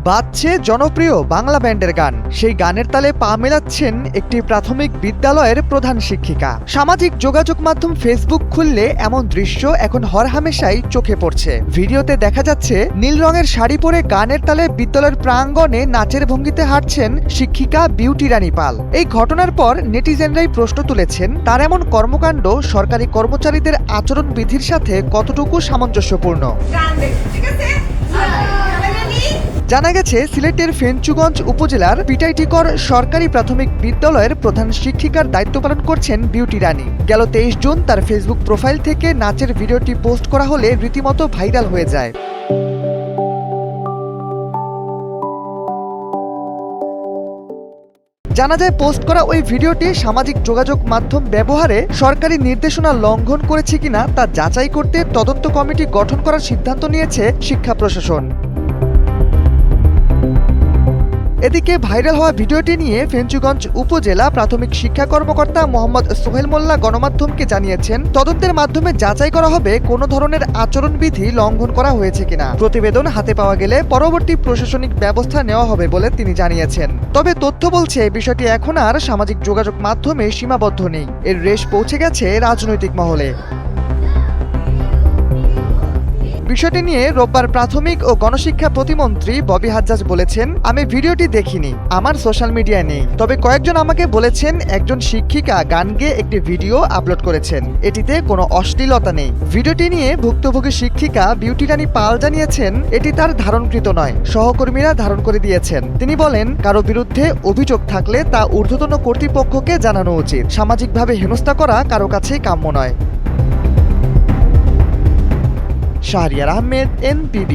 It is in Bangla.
বাজছে জনপ্রিয় বাংলা ব্যান্ডের গান। সেই গানের তালে পা মেলাচ্ছেন একটি প্রাথমিক বিদ্যালয়ের প্রধান শিক্ষিকা। সামাজিক যোগাযোগ মাধ্যম ফেসবুক খুললে এমন দৃশ্য এখন হরহামেশাই চোখে পড়ছে। ভিডিওতে দেখা যাচ্ছে নীল রঙের শাড়ি পরে গানের তালে বিদ্যালয়ের প্রাঙ্গণে নাচের ভঙ্গিতে হাঁটছেন শিক্ষিকা বিউটি রানী পাল। এই ঘটনার পর নেটিজেনরাই প্রশ্ন তুলেছেন, তার এমন কর্মকাণ্ড সরকারি কর্মচারীদের আচরণ বিধির সাথে কতটুকু সামঞ্জস্যপূর্ণ। জানা গেছে, সিলেটের ফেঞ্চুগঞ্জ উপজেলার পিটাইটিকর সরকারি প্রাথমিক বিদ্যালয়ের প্রধান শিক্ষিকার দায়িত্ব পালন করছেন বিউটি রানী। গেল 23 জুন তার ফেসবুক প্রোফাইল থেকে নাচের ভিডিওটি পোস্ট করা হলে রীতিমতো ভাইরাল হয়ে যায়। জানা যায়, পোস্ট করা ওই ভিডিওটি সামাজিক যোগাযোগ মাধ্যম ব্যবহারে সরকারি নির্দেশনা লঙ্ঘন করেছে কিনা তা যাচাই করতে তদন্ত কমিটি গঠন করার সিদ্ধান্ত নিয়েছে শিক্ষা প্রশাসন। এদিকে ভাইরাল হওয়া ভিডিওটি নিয়ে ফেঞ্চুগঞ্জ উপজেলা প্রাথমিক শিক্ষা কর্মকর্তা মোহাম্মদ সোহেল মোল্লা গণমাধ্যমকে জানিয়েছেন, তদন্তের মাধ্যমে যাচাই করা হবে কোনো ধরনের আচরণবিধি লঙ্ঘন করা হয়েছে কিনা। প্রতিবেদন হাতে পাওয়া গেলে পরবর্তী প্রশাসনিক ব্যবস্থা নেওয়া হবে বলে তিনি জানিয়েছেন। তবে তথ্য বলছে, বিষয়টি এখন আর সামাজিক যোগাযোগ মাধ্যমে সীমাবদ্ধ নেই, এর রেশ পৌঁছে গেছে রাজনৈতিক মহলে। বিষয়টি নিয়ে রোববার প্রাথমিক ও গণশিক্ষা প্রতিমন্ত্রী ববি হাজ্জাজ বলেছেন, আমি ভিডিওটি দেখিনি, আমার সোশ্যাল মিডিয়ায় নেই। তবে কয়েকজন আমাকে বলেছেন একজন শিক্ষিকা গান গেয়ে একটি ভিডিও আপলোড করেছেন, এটিতে কোনো অশ্লীলতা নেই। ভিডিওটি নিয়ে ভুক্তভোগী শিক্ষিকা বিউটি রানী পাল জানিয়েছেন, এটি তার ধারণকৃত নয়, সহকর্মীরা ধারণ করে দিয়েছেন। তিনি বলেন, কারো বিরুদ্ধে অভিযোগ থাকলে তা ঊর্ধ্বতন কর্তৃপক্ষকে জানানো উচিত। সামাজিকভাবে হেনস্থা করা কারো কাছেই কাম্য নয়। শাহরিয়ার আহমেদ, NPB।